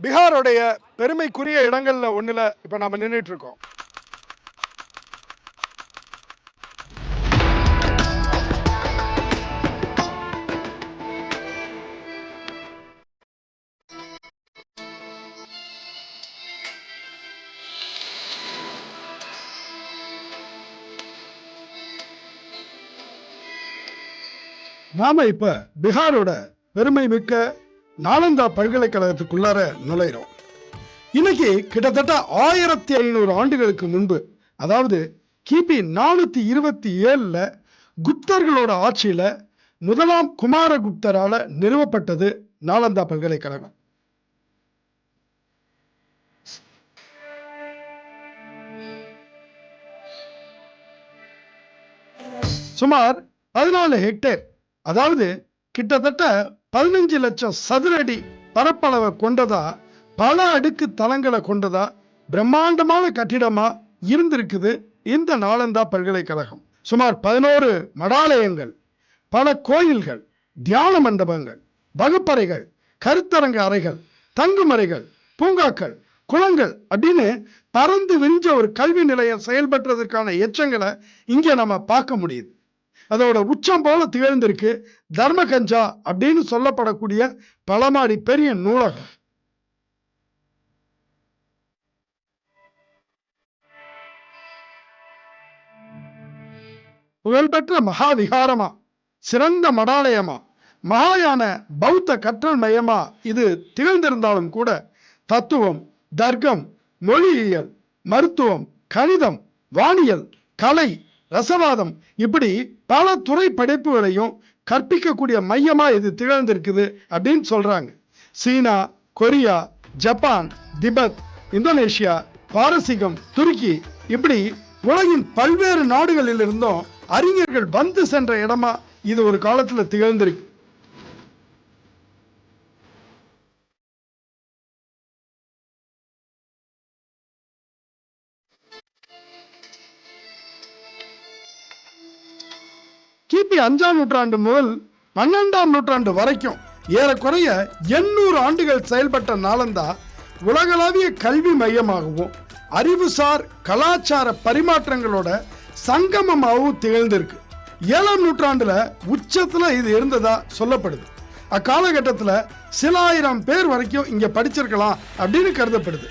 பீகாருடைய பெருமைக்குரிய இடங்கள்ல ஒண்ணுல இப்ப நாம நின்றுட்டு இருக்கோம். நாம இப்ப பீகாரோட பெருமை மிக்க நாலந்தா பல்கலைக்கழகத்துக்குள்ளார நுழைகிறோம். இன்னைக்கு கிட்டத்தட்ட 1500 ஆண்டுகளுக்கு முன்பு, அதாவது கிபி 427 குப்தர்களோட ஆட்சியில முதலாம் குமாரகுப்தரால நிறுவப்பட்டது நாலந்தா பல்கலைக்கழகம். சுமார் 14 ஹெக்டேர், அதாவது கிட்டத்தட்ட 15 லட்சம் சதுர அடி பரப்பளவை கொண்டதா, பல அடுக்கு தளங்களை கொண்டதா பிரம்மாண்டமான கட்டிடமா இருந்திருக்குது இந்த நாலந்தா பல்கலைக்கழகம். சுமார் 11 மடாலயங்கள், பல கோயில்கள், தியான மண்டபங்கள், வகுப்பறைகள், கருத்தரங்க அறைகள், தங்குமறைகள், பூங்காக்கள், குளங்கள் அப்படின்னு பறந்து விரிஞ்ச ஒரு கல்வி நிலையம் செயல்படுறதுக்கான எச்சங்களை இங்க நம்ம பார்க்க முடியுது. அதோட உச்சம் போல திகழ்ந்திருக்கு தர்மகஞ்சா அப்படின்னு சொல்லப்படக்கூடிய பலமாடி பெரிய நூலகம். புகழ்பெற்ற மகாவிகாரமா, சிறந்த மடாலயமா, மகாயான பௌத்த கற்றல் மையமா இது திகழ்ந்திருந்தாலும் கூட தத்துவம், தர்க்கம், மொழியியல், மருத்துவம், கணிதம், வானியல், கலை, ரசவாதம் இப்படி பல துறை படிப்புகளையும் கற்பிக்கக்கூடிய மையமா இது திகழ்ந்திருக்குது அப்படின்னு சொல்றாங்க. சீனா, கொரியா, ஜப்பான், திபெத், இந்தோனேஷியா, பாரசீகம், துருக்கி இப்படி உலகின் பல்வேறு நாடுகளில் இருந்தும் அறிஞர்கள் வந்து சென்ற இடமா இது ஒரு காலத்துல திகழ்ந்திருக்கு. கிபி 5ஆம் நூற்றாண்டு முதல் 12ஆம் நூற்றாண்டு வரைக்கும் ஏறக்குறைய 800 ஆண்டுகள் செயல்பட்ட நாலந்தா உலகளாவிய கல்வி மையமாகவும் அறிவுசார் கலாச்சார பரிமாற்றங்களோட சங்கமமாகவும் திகழ்ந்திருக்கு. 7ஆம் நூற்றாண்டுல உச்சத்துல இது இருந்ததா சொல்லப்படுது. அக்காலகட்டத்துல சில ஆயிரம் பேர் வரைக்கும் இங்க படிச்சிருக்கலாம் அப்படின்னு கருதப்படுது.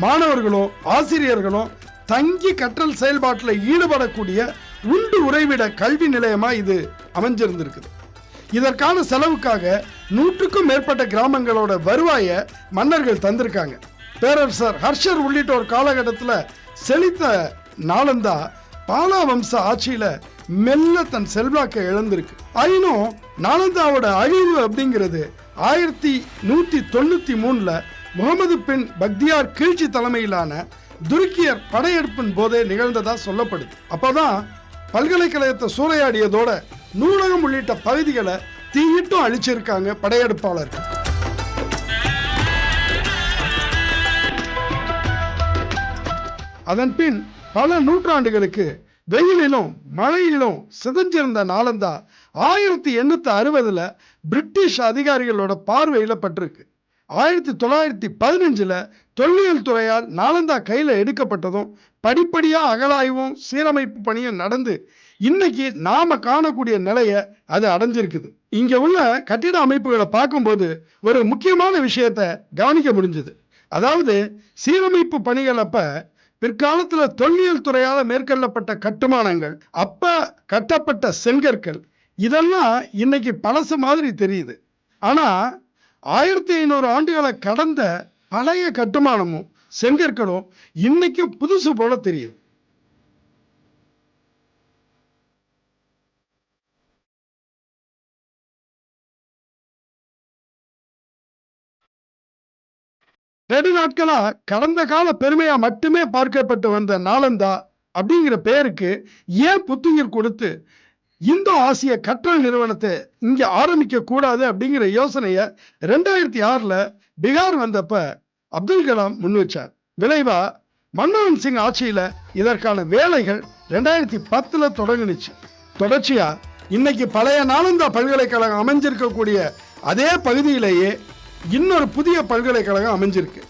மாணவர்களும் ஆசிரியர்களும் தங்கி கற்றல் செயல்பாட்டில் ஈடுபடக்கூடிய உண்டு உறைவிட கல்வி நிலையமா இது அமைஞ்சிருந்திருக்குது. இதற்கான செலவுக்காக 100க்கும் மேற்பட்ட கிராமங்களோட வருவாயை மன்னர்கள் தந்திருக்காங்க. பேரரசர் ஹர்ஷர் உள்ளிட்டோர் காலகட்டத்தில் செழித்த நாலந்தா பாலா வம்ச ஆட்சியில மெல்ல தன் செல்வாக்கை இழந்திருக்கு. ஆயினும் நாலந்தாவோட அழிவு அப்படிங்கிறது 1193 முகமது பின் பக்தியார் கீழ்ச்சி தலைமையிலான துருக்கியர் படையெடுப்பின் போதே நிகழ்ந்ததா சொல்லப்படுது. அப்பதான் பல்கலைக்கழகத்தை சூறையாடியதோட நூலகம் உள்ளிட்ட பகுதிகளை தீயிட்டும் அழிச்சிருக்காங்க படையெடுப்பாளர்கள். அதன் பின் பல நூற்றாண்டுகளுக்கு வெயிலிலும் மழையிலும் சிதைஞ்சிருந்த நாலந்தா 1860 பிரிட்டிஷ் அதிகாரிகளோட பார்வையில பட்டிருக்கு. 1915 தொல்லியல் துறையால் நாலந்தா கையில எடுக்கப்பட்டதும் படிப்படியா அகலாய்வும் சீரமைப்பு பணியும் நடந்து இன்னைக்கு நாம காணக்கூடிய நிலைய அது அடைஞ்சிருக்குது. இங்க உள்ள கட்டிட அமைப்புகளை பார்க்கும்போது ஒரு முக்கியமான விஷயத்த கவனிக்க முடிஞ்சது. அதாவது சீரமைப்பு பணிகள் அப்ப பிற்காலத்துல தொல்லியல் துறையால மேற்கொள்ளப்பட்ட கட்டுமானங்கள், அப்ப கட்டப்பட்ட செங்கற்கள் இதெல்லாம் இன்னைக்கு பழசு மாதிரி தெரியுது. ஆனா 1500 ஆண்டுகளை கடந்த பழைய கட்டுமானமும் செங்கற்களும் இன்னைக்கும் புதுசு போல தெரியுது. நெடுநாட்களா கடந்த கால பெருமையா மட்டுமே பார்க்கப்பட்டு வந்த நாலந்தா அப்படிங்கிற பெயருக்கு ஏன் புத்துயிர் கொடுத்து இந்தோ ஆசிய கற்றல் நிறுவனத்தை இங்க ஆரம்பிக்க கூடாது அப்படிங்கிற யோசனைய 2006 பீகார் வந்தப்ப அப்துல் கலாம் முன் வச்சார். விளைவா மன்மோகன் சிங் ஆட்சியில இதற்கான வேலைகள் 2010 தொடங்குனுச்சு. தொடர்ச்சியா இன்னைக்கு பழைய நாலந்தா பல்கலைக்கழகம் அமைஞ்சிருக்கக்கூடிய அதே பகுதியிலேயே இன்னொரு புதிய பல்கலைக்கழகம் அமைஞ்சிருக்கு.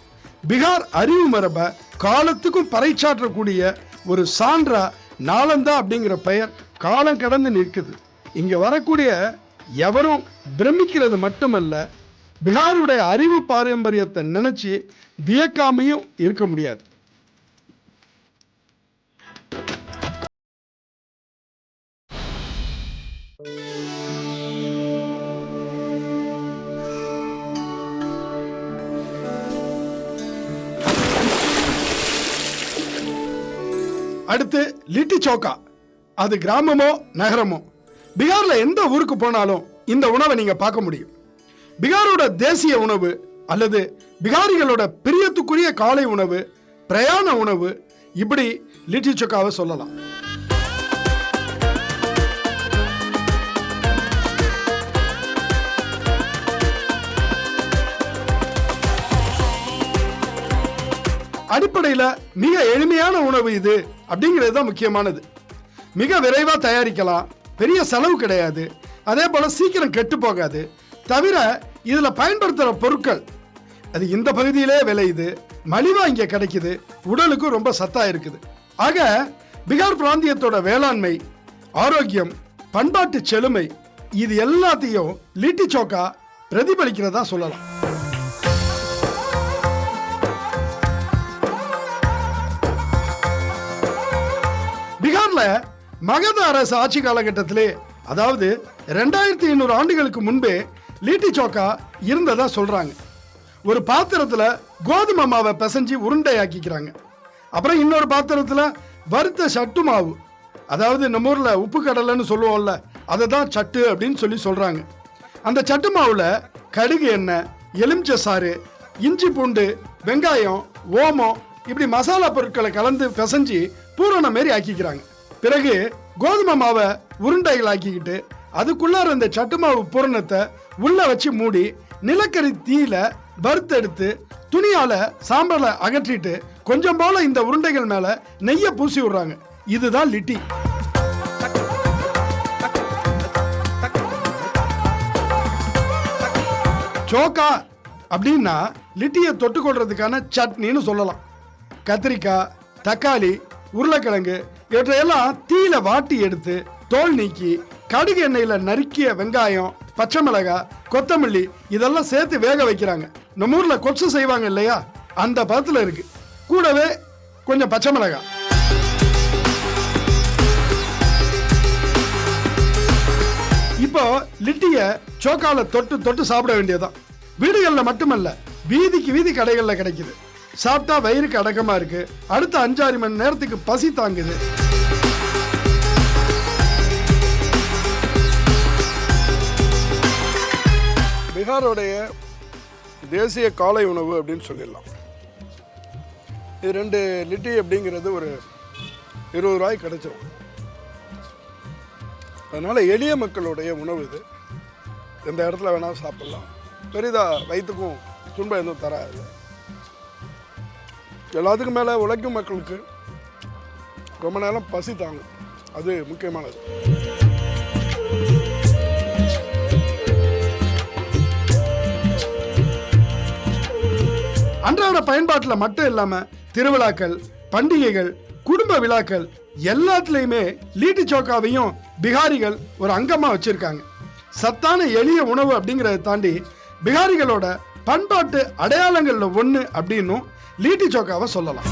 பீகார் அறிவு மரபை காலத்துக்கும் பறைச்சாற்றக்கூடிய ஒரு சான்றா நாலந்தா அப்படிங்கிற பெயர் காலம் கடந்து நிற்குது. இங்க வரக்கூடிய எவரும் பிரமிக்கிறது மட்டுமல்ல, பீகாருடைய அறிவு பாரம்பரியத்தை நினைச்சு வியக்காமையும் இருக்க முடியாது. அடுத்து லிட்டி சோக்கா. அது கிராமமோ நகரமோ, பீகார்ல எந்த ஊருக்கு போனாலும் இந்த உணவை நீங்க பார்க்க முடியும். பீகாரோட தேசிய உணவு அல்லது பீகாரிகளோட பிரியத்துக்குரிய காலை உணவு, பிரயாண உணவு, இப்படி லிட்டி சோக்காவை சொல்லலாம். அடிப்படையில் மிக எளிமையான உணவு இது அப்படிங்கிறது தான் முக்கியமானது. மிக விரைவா தயாரிக்கலாம், பெரிய செலவு கிடையாது, அதே போல சீக்கிரம் கெட்டு போகாது. தவிர இதுல பயன்படுத்துற பொருட்கள் அது இந்த பகுதியிலே விளையுது, மலிவா இங்க கிடைக்குது, உடலுக்கு ரொம்ப சத்தா இருக்குது. ஆக பீகார் பிராந்தியத்தோட வேளாண்மை, ஆரோக்கியம், பண்பாட்டு செழுமை, இது எல்லாத்தையும் லிட்டி சோக்கா பிரதிபலிக்கிறதா சொல்லலாம். பீகார்ல மகத அரசு ஆட்சி காலகட்டத்திலே, அதாவது 2500 ஆண்டுகளுக்கு முன்பே லிட்டி சோக்கா இருந்ததா சொல்றாங்க. ஒரு பாத்திரத்துல கோதுமை மாவை பிசைஞ்சு உருண்டையாக்கிக்கிறாங்க. அப்புறம் இன்னொரு பாத்திரத்துல வறுத்த சட்டு மாவு, அதாவது நம்ம ஊர்ல உப்பு கடலைன்னு சொல்லுவோம்ல, அதை தான் சட்டு அப்படின்னு சொல்லி சொல்றாங்க. அந்த சட்டு மாவுல கடுகு எண்ணெய், எலுமிச்சை சாறு, இஞ்சி பூண்டு, வெங்காயம், ஓமம், இப்படி மசாலா பொருட்களை கலந்து பிசைஞ்சு பூரணம் மாரி ஆக்கிக்கிறாங்க. பிறகு கோதுமை மாவை உருண்டைகள் ஆக்கிக்கிட்டு அதுக்குள்ளார இந்த சட்டு மாவு பூரணத்தை உள்ள வச்சு மூடி நிலக்கரி தீயில வறுத்தெடுத்து துணியால சாம்பலை அகற்றிட்டு கொஞ்சம் போல இந்த உருண்டைகள் மேல நெய்யை பூசி விடுறாங்க. இதுதான் லிட்டி. சோக்கா அப்படின்னா லிட்டியை தொட்டுக்கொள்றதுக்கான சட்னின்னு சொல்லலாம். கத்திரிக்காய், தக்காளி, உருளைக்கிழங்கு இவற்றையெல்லாம் தீயில வாட்டி எடுத்து தோல் நீக்கி கடுகு எண்ணெயில நறுக்கிய வெங்காயம், பச்சை மிளகாய், கொத்தமல்லி இதெல்லாம் சேர்த்து வேக வைக்கிறாங்க. நம்ம ஊர்ல கொச்சு செய்வாங்க இல்லையா, அந்த பதத்துல இருக்கு. கூடவே கொஞ்சம் பச்சை மிளகாய். இப்போ லிட்டிய சோக்கால தொட்டு தொட்டு சாப்பிட வேண்டியதான். வீடுகள்ல மட்டுமல்ல, வீதிக்கு வீதி கடைகள்ல கிடைக்குது. சாப்பிட்டா வயிறுக்கு அடக்கமா இருக்கு, அடுத்த 5-6 மணி நேரத்துக்கு பசி தாங்குது. பீகாரோடைய தேசிய காலை உணவு அப்படின்னு சொல்லிடலாம். இது 2 லிட்டி அப்படிங்கிறது ஒரு 20 ரூபாய்க்கு கிடைச்சிடும். அதனால எளிய மக்களுடைய உணவு இது. எந்த இடத்துல வேணாலும் சாப்பிடலாம். பெரிதா வயிற்றுக்கும் துன்பம் எதுவும் தராது. எல்லாத்துக்கும் மேலே உழைக்கும் மக்களுக்கு ரொம்ப நேரம் பசி தாங்கும், அது முக்கியமானது. அன்றாட பயன்பாட்டில் மட்டும் இல்லாம திருவிழாக்கள், பண்டிகைகள், குடும்ப விழாக்கள் எல்லாத்துலயுமே லிட்டி சோக்காவையும் பீகாரிகள் ஒரு அங்கமா வச்சிருக்காங்க. சத்தான எளிய உணவு அப்படிங்கிறத தாண்டி பீகாரிகளோட பண்பாட்டு அடையாளங்கள்ல ஒண்ணு அப்படின்னும் லிட்டி சோக்காவை சொல்லலாம்.